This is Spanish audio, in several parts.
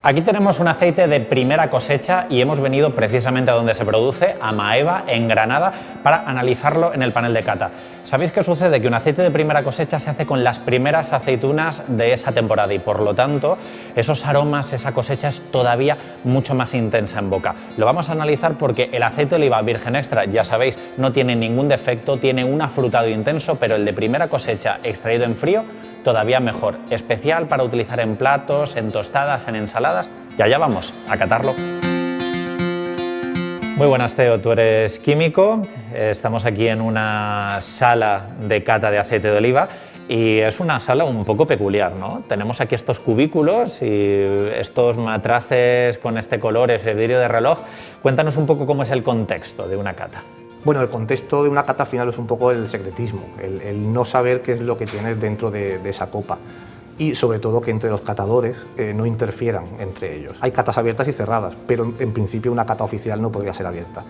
Aquí tenemos un aceite de primera cosecha y hemos venido precisamente a donde se produce, a Maeva, en Granada, para analizarlo en el panel de cata. ¿Sabéis qué sucede? Que un aceite de primera cosecha se hace con las primeras aceitunas de esa temporada y por lo tanto esos aromas, esa cosecha es todavía mucho más intensa en boca. Lo vamos a analizar porque el aceite de oliva virgen extra, ya sabéis, no tiene ningún defecto, tiene un afrutado intenso, pero el de primera cosecha extraído en frío todavía mejor, especial para utilizar en platos, en tostadas, en ensaladas, y allá vamos, a catarlo. Muy buenas, Teo, tú eres químico, estamos aquí en una sala de cata de aceite de oliva y es una sala un poco peculiar, ¿no? Tenemos aquí estos cubículos y estos matraces con este color, ese vidrio de reloj. Cuéntanos un poco cómo es el contexto de una cata. Bueno, el contexto de una cata al final es un poco el secretismo, el no saber qué es lo que tienes dentro de esa copa y sobre todo que entre los catadores no interfieran entre ellos. Hay catas abiertas y cerradas, pero en principio una cata oficial no podría ser abierta.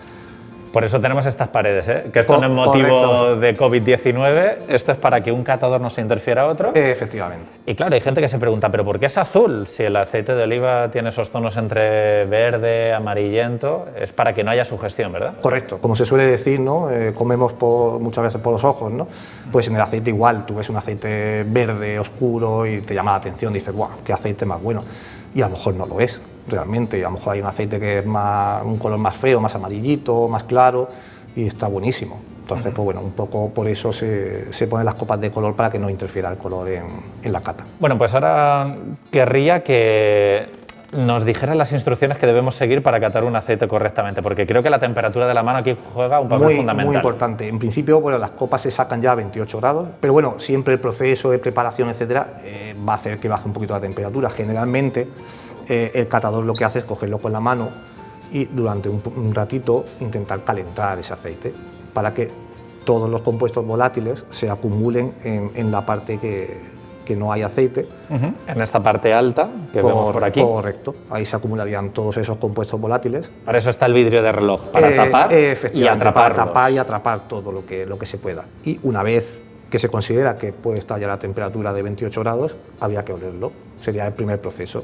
Por eso tenemos estas paredes, ¿eh? Que esto no es motivo de COVID-19, esto es para que un catador no se interfiera a otro. Efectivamente. Y claro, hay gente que se pregunta, ¿pero por qué es azul? Si el aceite de oliva tiene esos tonos entre verde, amarillento, es para que no haya sugestión, ¿verdad? Correcto, como se suele decir, ¿no? Comemos muchas veces por los ojos, ¿no? Pues en el aceite igual, tú ves un aceite verde, oscuro y te llama la atención, dices, ¡guau, qué aceite más bueno! Y a lo mejor no lo es realmente, y a lo mejor hay un aceite que es un color más feo, más amarillito, más claro y está buenísimo. Entonces, pues bueno, un poco por eso se ponen las copas de color para que no interfiera el color en la cata. Bueno, pues ahora querría que nos dijeras las instrucciones que debemos seguir para catar un aceite correctamente, porque creo que la temperatura de la mano aquí juega un papel fundamental. Muy importante. En principio, bueno, las copas se sacan ya a 28 grados, pero bueno, siempre el proceso de preparación, etcétera, va a hacer que baje un poquito la temperatura. Generalmente, el catador lo que hace es cogerlo con la mano y durante un ratito intentar calentar ese aceite para que todos los compuestos volátiles se acumulen en la parte que no hay aceite. En esta parte alta que vemos por aquí. Correcto, ahí se acumularían todos esos compuestos volátiles. Para eso está el vidrio de reloj, para tapar y atraparlos. Para tapar y atrapar todo lo que se pueda. Y una vez que se considera que puede estar ya la temperatura de 28 grados, habría que olerlo. Sería el primer proceso.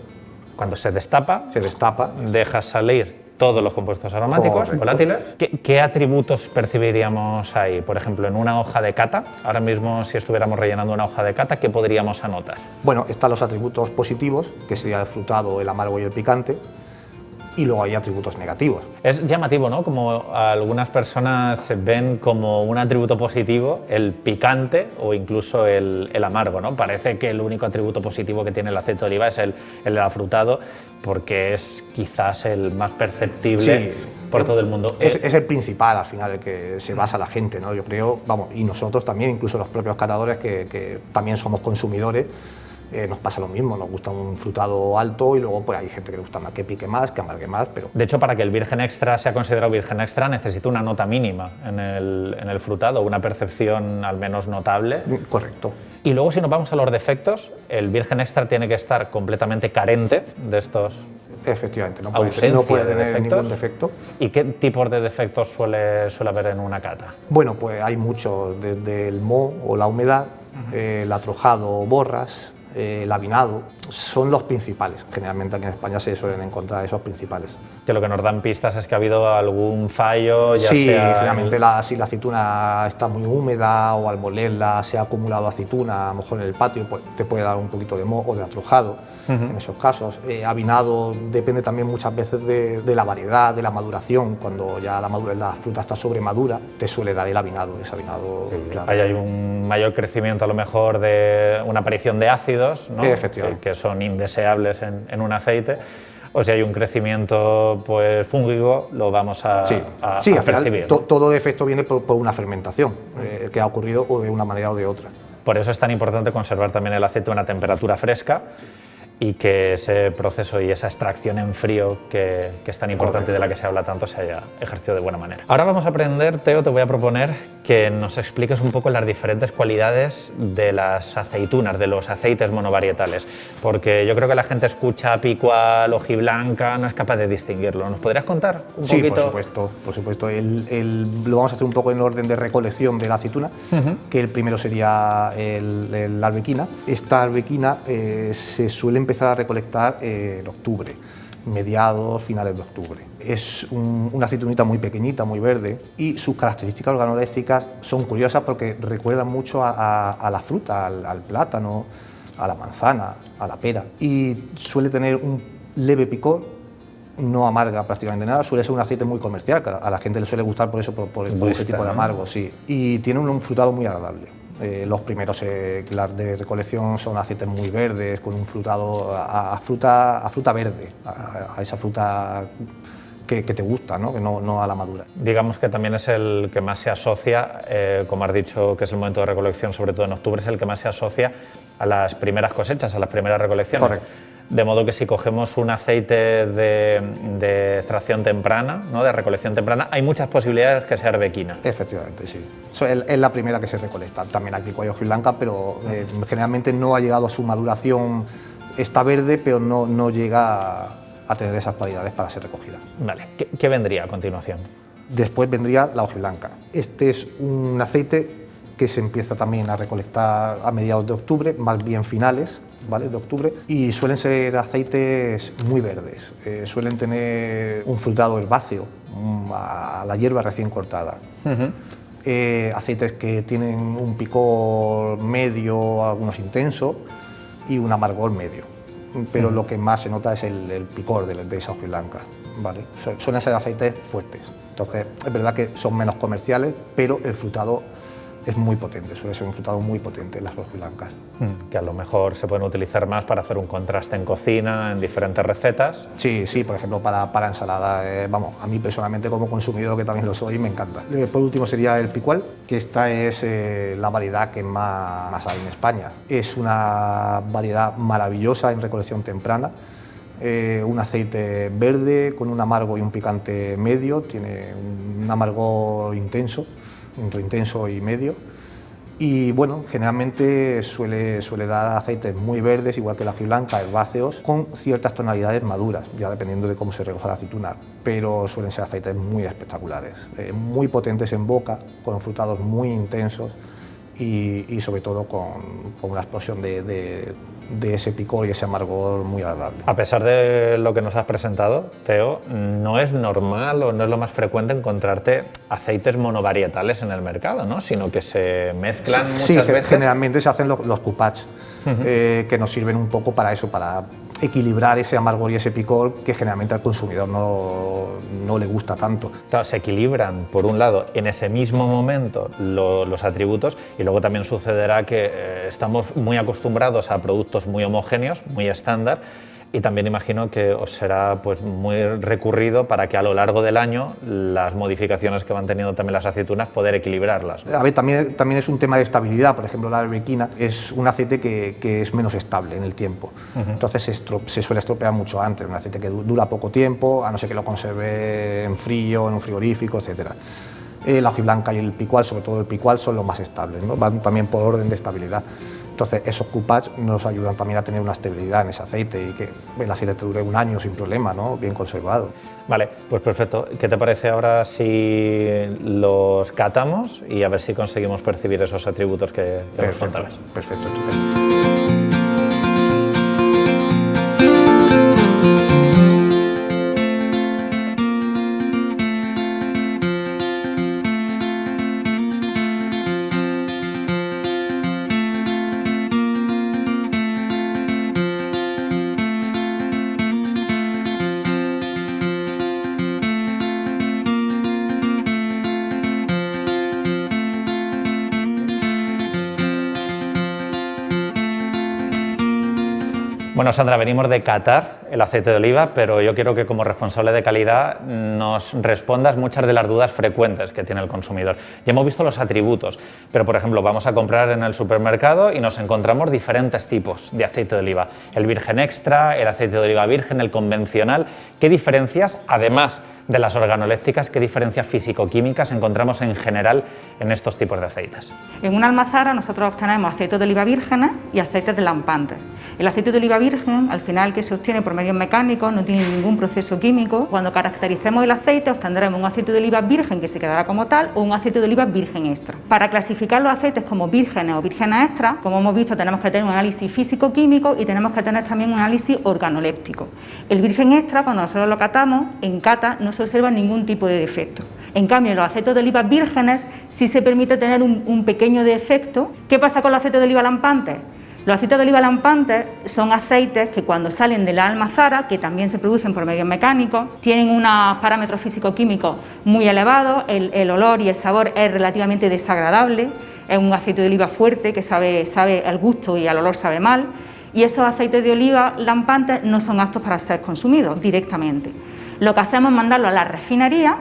Cuando se destapa, deja salir todos los compuestos aromáticos, volátiles. ¿Qué atributos percibiríamos ahí? Por ejemplo, en una hoja de cata, ahora mismo si estuviéramos rellenando una hoja de cata, ¿qué podríamos anotar? Bueno, están los atributos positivos, que sería el frutado, el amargo y el picante, y luego hay atributos negativos. Es llamativo, ¿no? Como algunas personas ven como un atributo positivo el picante o incluso el amargo, ¿no? Parece que el único atributo positivo que tiene el aceite de oliva es el afrutado, porque es quizás el más perceptible por todo el mundo. Es el principal, al final, el que se basa la gente, ¿no? Yo creo, vamos, y nosotros también, incluso los propios catadores que también somos consumidores, nos pasa lo mismo, nos gusta un frutado alto y luego pues hay gente que le gusta más que pique más, que amargue más, pero... De hecho, para que el virgen extra sea considerado virgen extra necesita una nota mínima en el frutado, una percepción al menos notable. Correcto. Y luego, si nos vamos a los defectos, el virgen extra tiene que estar completamente carente de estos... Efectivamente, no puede tener ningún defecto. ¿Y qué tipos de defectos suele haber en una cata? Bueno, pues hay muchos, desde el moho o la humedad, el atrojado o borras, el avinado, son los principales. Generalmente aquí en España se suelen encontrar esos principales. Que lo que nos dan pistas es que ha habido algún fallo, ya sí, sea... generalmente si la aceituna está muy húmeda o al molerla se ha acumulado aceituna, a lo mejor en el patio, pues te puede dar un poquito de moho o de atrojado en esos casos. Avinado depende también muchas veces de la variedad, de la maduración. Cuando ya la fruta está sobremadura, te suele dar el avinado, ese avinado, claro. Ahí hay un mayor crecimiento a lo mejor de una aparición de ácidos, ¿no? Que son indeseables en un aceite. O si hay un crecimiento pues, fúngico, lo vamos a percibir. Todo defecto viene por una fermentación que ha ocurrido o de una manera o de otra. Por eso es tan importante conservar también el aceite a una temperatura fresca y que ese proceso y esa extracción en frío que es tan importante y de la que se habla tanto se haya ejercido de buena manera. Ahora vamos a aprender, Teo, te voy a proponer que nos expliques un poco las diferentes cualidades de las aceitunas, de los aceites monovarietales, porque yo creo que la gente escucha picual, hojiblanca, no es capaz de distinguirlo. ¿Nos podrías contar un poquito? Sí, por supuesto. Lo vamos a hacer un poco en orden de recolección de la aceituna, que el primero sería la arbequina. Esta arbequina se suele empezar a recolectar en octubre, mediados, finales de octubre. Es una aceitunita muy pequeñita, muy verde, y sus características organolépticas son curiosas porque recuerdan mucho a la fruta, al plátano, a la manzana, a la pera, y suele tener un leve picor, no amarga prácticamente nada, suele ser un aceite muy comercial, que a la gente le suele gustar por eso, por ese tipo de amargo, sí, y tiene un frutado muy agradable. Los primeros de recolección son aceites muy verdes, con un frutado a fruta verde, a esa fruta que te gusta, ¿no? Que no a la madura. Digamos que también es el que más se asocia, como has dicho, que es el momento de recolección, sobre todo en octubre, es el que más se asocia a las primeras cosechas, a las primeras recolecciones. Correcto. De modo que si cogemos un aceite de extracción temprana, ¿no? De recolección temprana, hay muchas posibilidades que sea arbequina. Efectivamente, sí. Es la primera que se recolecta. También hay picual y hojiblanca, pero generalmente no ha llegado a su maduración. Está verde, pero no llega a tener esas cualidades para ser recogida. Vale, ¿qué vendría a continuación? Después vendría la hojiblanca. Este es un aceite que se empieza también a recolectar a mediados de octubre, más bien finales, ¿vale?, de octubre, y suelen ser aceites muy verdes, suelen tener un frutado herbáceo, a la hierba recién cortada. Aceites que tienen un picor medio, algunos intenso, y un amargor medio, pero lo que más se nota es el picor de esa hojiblanca, ¿vale? Suelen ser aceites fuertes, entonces es verdad que son menos comerciales, pero el frutado es muy potente, suele ser un frutado muy potente en las hojiblancas. Que a lo mejor se pueden utilizar más para hacer un contraste en cocina, en diferentes recetas. Sí, por ejemplo, para ensalada, vamos, a mí personalmente como consumidor, que también lo soy, me encanta. Por último sería el picual, que esta es la variedad que más hay en España. Es una variedad maravillosa en recolección temprana, un aceite verde con un amargo y un picante medio, tiene un amargor intenso, entre intenso y medio, y bueno, generalmente suele dar aceites muy verdes, igual que la hojiblanca, herbáceos, con ciertas tonalidades maduras, ya dependiendo de cómo se recoja la aceituna, pero suelen ser aceites muy espectaculares, muy potentes en boca, con frutados muy intensos y sobre todo con una explosión de ese picor y ese amargor muy agradable. A pesar de lo que nos has presentado, Teo, no es normal o no es lo más frecuente encontrarte aceites monovarietales en el mercado, ¿no? Sino que se mezclan muchas veces. Generalmente se hacen los coupage, que nos sirven un poco para eso, para equilibrar ese amargor y ese picor que generalmente al consumidor no le gusta tanto. Claro, se equilibran, por un lado, en ese mismo momento los atributos, y luego también sucederá que estamos muy acostumbrados a productos muy homogéneos, muy estándar, y también imagino que os será pues muy recurrido para que a lo largo del año las modificaciones que van teniendo también las aceitunas poder equilibrarlas, ¿no? A ver, también es un tema de estabilidad. Por ejemplo, la arbequina es un aceite que es menos estable en el tiempo, entonces se suele estropear mucho antes, un aceite que dura poco tiempo, a no ser que lo conserve en frío, en un frigorífico, etc. La hojiblanca y el picual, sobre todo el picual, son los más estables, ¿no? Van también por orden de estabilidad. Entonces, esos coupage nos ayudan también a tener una estabilidad en ese aceite y que el aceite te dure un año sin problema, ¿no? Bien conservado. Vale, pues perfecto. ¿Qué te parece ahora si los catamos y a ver si conseguimos percibir esos atributos que nos contabas? Perfecto, estupendo. Bueno, Sandra, venimos de catar el aceite de oliva, pero yo quiero que como responsable de calidad nos respondas muchas de las dudas frecuentes que tiene el consumidor. Ya hemos visto los atributos, pero por ejemplo vamos a comprar en el supermercado y nos encontramos diferentes tipos de aceite de oliva. El virgen extra, el aceite de oliva virgen, el convencional. ¿Qué diferencias, además de las organolépticas, qué diferencias físico-químicas encontramos en general en estos tipos de aceites? En una almazara nosotros obtenemos aceites de oliva vírgenes y aceites de lampantes. El aceite de oliva virgen virgen, al final que se obtiene por medios mecánicos, no tiene ningún proceso químico. Cuando caractericemos el aceite obtendremos un aceite de oliva virgen que se quedará como tal o un aceite de oliva virgen extra. Para clasificar los aceites como vírgenes o vírgenes extra, como hemos visto, tenemos que tener un análisis físico-químico y tenemos que tener también un análisis organoléptico. El virgen extra, cuando nosotros lo catamos, en cata no se observa ningún tipo de defecto. En cambio, en los aceites de oliva vírgenes sí se permite tener un pequeño defecto. ¿Qué pasa con los aceites de oliva lampantes? Los aceites de oliva lampantes son aceites que cuando salen de la almazara, que también se producen por medios mecánicos, tienen unos parámetros físico-químicos muy elevados, el olor y el sabor es relativamente desagradable, es un aceite de oliva fuerte que sabe al gusto y al olor sabe mal, y esos aceites de oliva lampantes no son aptos para ser consumidos directamente. Lo que hacemos es mandarlo a la refinería.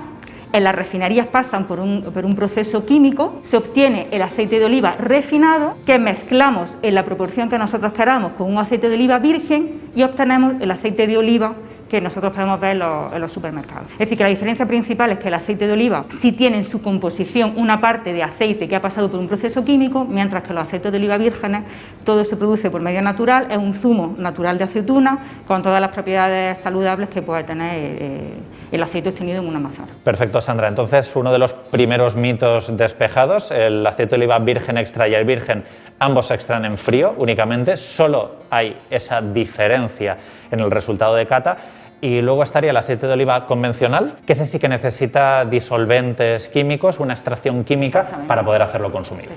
En las refinerías pasan por un proceso químico, se obtiene el aceite de oliva refinado que mezclamos en la proporción que nosotros queramos con un aceite de oliva virgen y obtenemos el aceite de oliva que nosotros podemos ver en los supermercados. Es decir, que la diferencia principal es que el aceite de oliva sí tiene en su composición una parte de aceite que ha pasado por un proceso químico, mientras que los aceites de oliva vírgenes todo se produce por medio natural, es un zumo natural de aceituna con todas las propiedades saludables que puede tener el aceite obtenido en una almazara. Perfecto, Sandra. Entonces, uno de los primeros mitos despejados, el aceite de oliva virgen extra y el virgen, ambos se extraen en frío únicamente, solo hay esa diferencia en el resultado de cata. Y luego estaría el aceite de oliva convencional, que ese sí que necesita disolventes químicos, una extracción química para poder hacerlo consumible.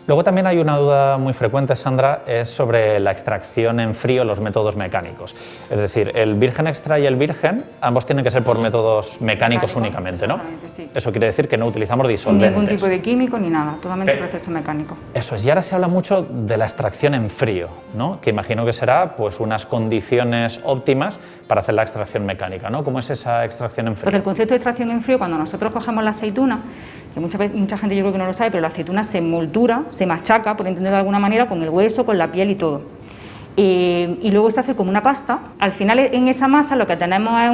Luego también hay una duda muy frecuente, Sandra, es sobre la extracción en frío, los métodos mecánicos. Es decir, el virgen extra y el virgen, ambos tienen que ser por métodos mecánicos únicamente, ¿no? Sí. Eso quiere decir que no utilizamos disolventes. Ningún tipo de químico ni nada, totalmente proceso mecánico. Eso es, y ahora se habla mucho de la extracción en frío, ¿no? Que imagino que será pues unas condiciones óptimas para hacer la extracción mecánica, ¿no? ¿Cómo es esa extracción en frío? Porque el concepto de extracción en frío, cuando nosotros cogemos la aceituna, que mucha gente yo creo que no lo sabe, pero la aceituna se envoltura, se machaca, por entenderlo de alguna manera, con el hueso, con la piel y todo. Y luego se hace como una pasta. Al final en esa masa lo que tenemos es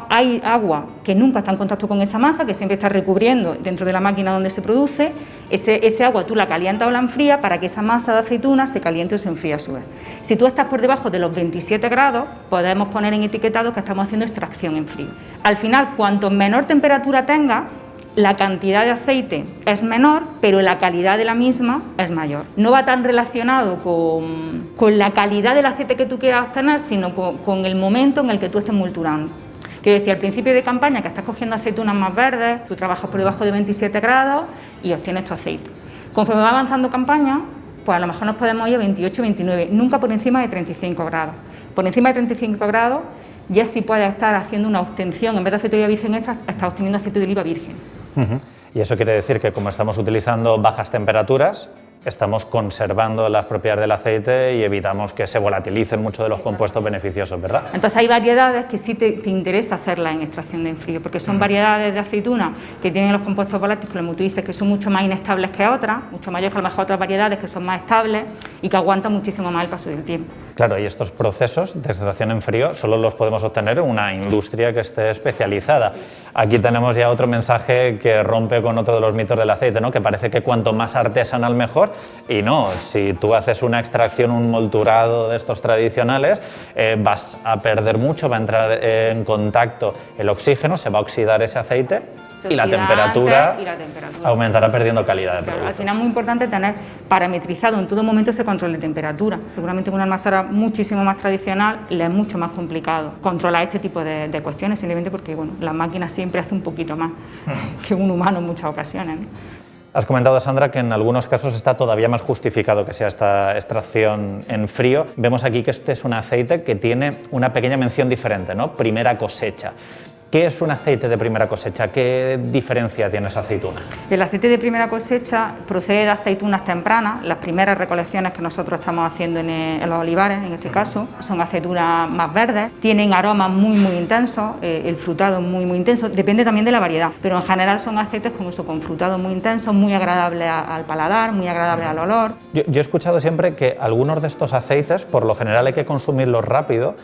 hay agua que nunca está en contacto con esa masa, que siempre está recubriendo dentro de la máquina donde se produce. Ese agua tú la calientas o la enfrías para que esa masa de aceituna se caliente o se enfríe a su vez. Si tú estás por debajo de los 27 grados, podemos poner en etiquetado que estamos haciendo extracción en frío. Al final, cuanto menor temperatura tenga, la cantidad de aceite es menor, pero la calidad de la misma es mayor. No va tan relacionado con la calidad del aceite que tú quieras obtener, sino con el momento en el que tú estés molturando. Quiero decir, al principio de campaña, que estás cogiendo aceitunas más verdes, tú trabajas por debajo de 27 grados y obtienes tu aceite. Conforme va avanzando campaña, pues a lo mejor nos podemos ir a 28, 29, nunca por encima de 35 grados. Por encima de 35 grados ya sí puedes estar haciendo una obtención, en vez de aceite de oliva virgen extra, estás obteniendo aceite de oliva virgen. Y eso quiere decir que como estamos utilizando bajas temperaturas, estamos conservando las propiedades del aceite y evitamos que se volatilicen muchos de los compuestos beneficiosos, ¿verdad? Entonces hay variedades que sí te interesa hacerlas en extracción de en frío, porque son variedades de aceituna que tienen los compuestos volátiles, como tú dices, que son mucho más inestables que otras, mucho mayores que a lo mejor otras variedades que son más estables y que aguantan muchísimo más el paso del tiempo. Claro, y estos procesos de extracción en frío solo los podemos obtener en una industria que esté especializada. Sí. Aquí tenemos ya otro mensaje que rompe con otro de los mitos del aceite, ¿no? Que parece que cuanto más artesanal mejor, y no, si tú haces una extracción, un molturado de estos tradicionales, vas a perder mucho, va a entrar en contacto el oxígeno, se va a oxidar ese aceite y la temperatura aumentará perdiendo calidad de producto. Al final es muy importante tener parametrizado en todo momento ese control de temperatura. Seguramente en una almazara muchísimo más tradicional le es mucho más complicado controlar este tipo de cuestiones, simplemente porque bueno, la máquina siempre hace un poquito más que un humano en muchas ocasiones, ¿no? Has comentado, Sandra, que en algunos casos está todavía más justificado que sea esta extracción en frío. Vemos aquí que este es un aceite que tiene una pequeña mención diferente, ¿no? Primera cosecha. ¿Qué es un aceite de primera cosecha? ¿Qué diferencia tiene esa aceituna? El aceite de primera cosecha procede de aceitunas tempranas. Las primeras recolecciones que nosotros estamos haciendo en los olivares, en este caso, son aceitunas más verdes, tienen aromas muy intensos, el frutado muy intenso, depende también de la variedad, pero en general son aceites con frutado muy intenso, muy agradable al paladar, muy agradable al olor. Yo he escuchado siempre que algunos de estos aceites, por lo general hay que consumirlos rápido,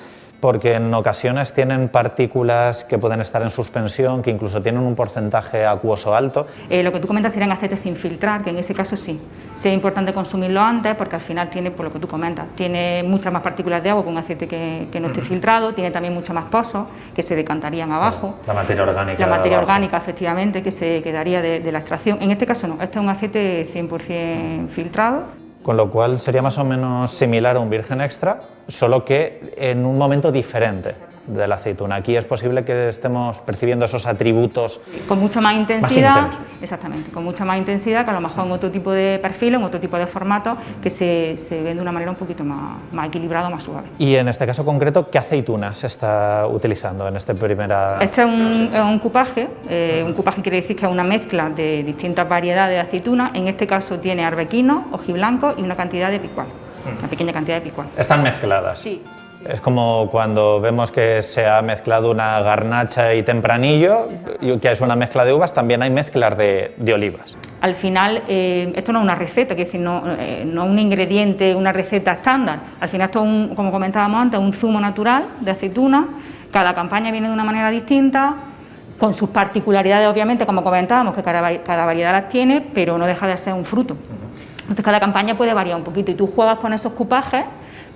porque en ocasiones tienen partículas que pueden estar en suspensión, que incluso tienen un porcentaje acuoso alto. Lo que tú comentas serían aceites sin filtrar, que en ese caso sí. Sí es importante consumirlo antes porque al final tiene, por lo que tú comentas, tiene muchas más partículas de agua que un aceite que no esté filtrado, tiene también mucho más pozos que se decantarían abajo. La materia orgánica. La materia orgánica, efectivamente, que se quedaría de la extracción. En este caso no, este es un aceite 100% filtrado. Con lo cual sería más o menos similar a un virgen extra, solo que en un momento diferente de la aceituna. Aquí es posible que estemos percibiendo esos atributos con mucha más intensidad, más exactamente, con mucha más intensidad que a lo mejor en otro tipo de perfil, en otro tipo de formato, que se ven de una manera un poquito más equilibrada, más suave. Y en este caso concreto, ¿qué aceituna se está utilizando en este primera? Este es un cupaje quiere decir que es una mezcla de distintas variedades de aceituna. En este caso tiene arbequino, ojiblanco y una cantidad de picual, una pequeña cantidad de picual. ¿Están mezcladas? Sí. Es como cuando vemos que se ha mezclado una garnacha y tempranillo, y que es una mezcla de uvas, también hay mezclas de olivas. Al final, esto no es una receta, es decir, no un ingrediente, una receta estándar. Al final esto es, como comentábamos antes, un zumo natural de aceituna. Cada campaña viene de una manera distinta, con sus particularidades, obviamente, como comentábamos, que cada variedad las tiene, pero no deja de ser un fruto. Entonces cada campaña puede variar un poquito y tú juegas con esos cupajes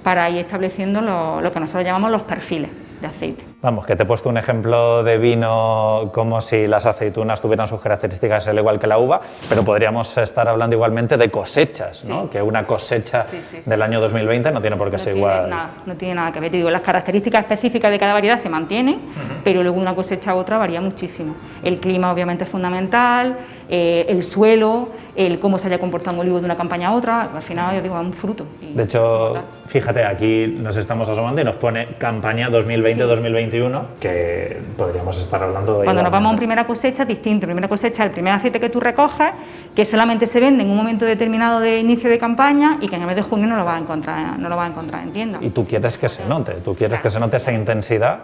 para ir estableciendo lo que nosotros llamamos los perfiles de aceite. Vamos, que te he puesto un ejemplo de vino como si las aceitunas tuvieran sus características al igual que la uva, pero podríamos estar hablando igualmente de cosechas, ¿no? Que una cosecha del año 2020 no tiene por qué ser igual. No tiene nada que ver. Te digo, las características específicas de cada variedad se mantienen, pero luego una cosecha a otra varía muchísimo. El clima obviamente es fundamental, el suelo, el cómo se haya comportado un olivo de una campaña a otra, al final yo digo, es un fruto. De hecho, fíjate, aquí nos estamos asomando y nos pone campaña 2020-2021, que podríamos estar hablando de... Cuando nos vamos a una primera cosecha es distinto. Primera cosecha, el primer aceite que tú recoges, que solamente se vende en un momento determinado de inicio de campaña y que en el mes de junio no lo vas a encontrar en tienda. Y tú quieres que se note, que se note esa intensidad,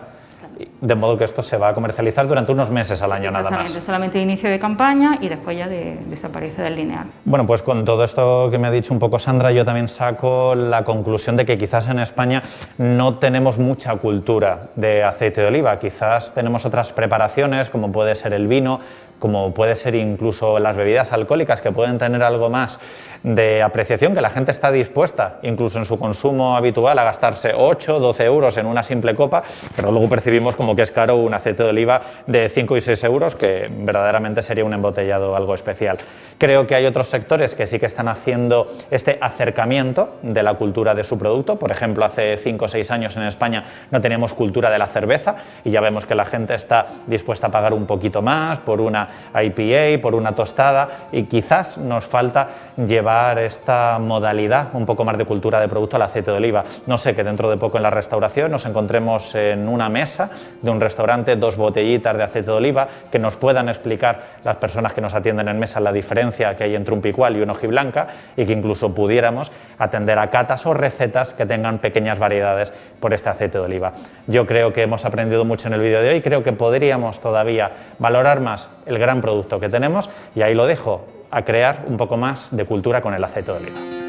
de modo que esto se va a comercializar durante unos meses al año nada más. Exactamente, solamente inicio de campaña y después ya desaparece del lineal. Bueno, pues con todo esto que me ha dicho un poco Sandra, yo también saco la conclusión de que quizás en España no tenemos mucha cultura de aceite de oliva, quizás tenemos otras preparaciones como puede ser el vino, como puede ser incluso las bebidas alcohólicas, que pueden tener algo más de apreciación, que la gente está dispuesta, incluso en su consumo habitual, a gastarse 8 o 12 euros en una simple copa, pero luego percibimos como que es caro un aceite de oliva de 5 y 6 euros, que verdaderamente sería un embotellado algo especial. Creo que hay otros sectores que sí que están haciendo este acercamiento de la cultura de su producto. Por ejemplo, hace 5 o 6 años en España no teníamos cultura de la cerveza y ya vemos que la gente está dispuesta a pagar un poquito más por una IPA, por una tostada, y quizás nos falta llevar esta modalidad, un poco más de cultura de producto al aceite de oliva. No sé, que dentro de poco en la restauración nos encontremos en una mesa de un restaurante 2 botellitas de aceite de oliva, que nos puedan explicar las personas que nos atienden en mesa la diferencia que hay entre un picual y un hojiblanca, y que incluso pudiéramos atender a catas o recetas que tengan pequeñas variedades por este aceite de oliva. Yo creo que hemos aprendido mucho en el vídeo de hoy, creo que podríamos todavía valorar más el gran producto que tenemos, y ahí lo dejo, a crear un poco más de cultura con el aceite de oliva.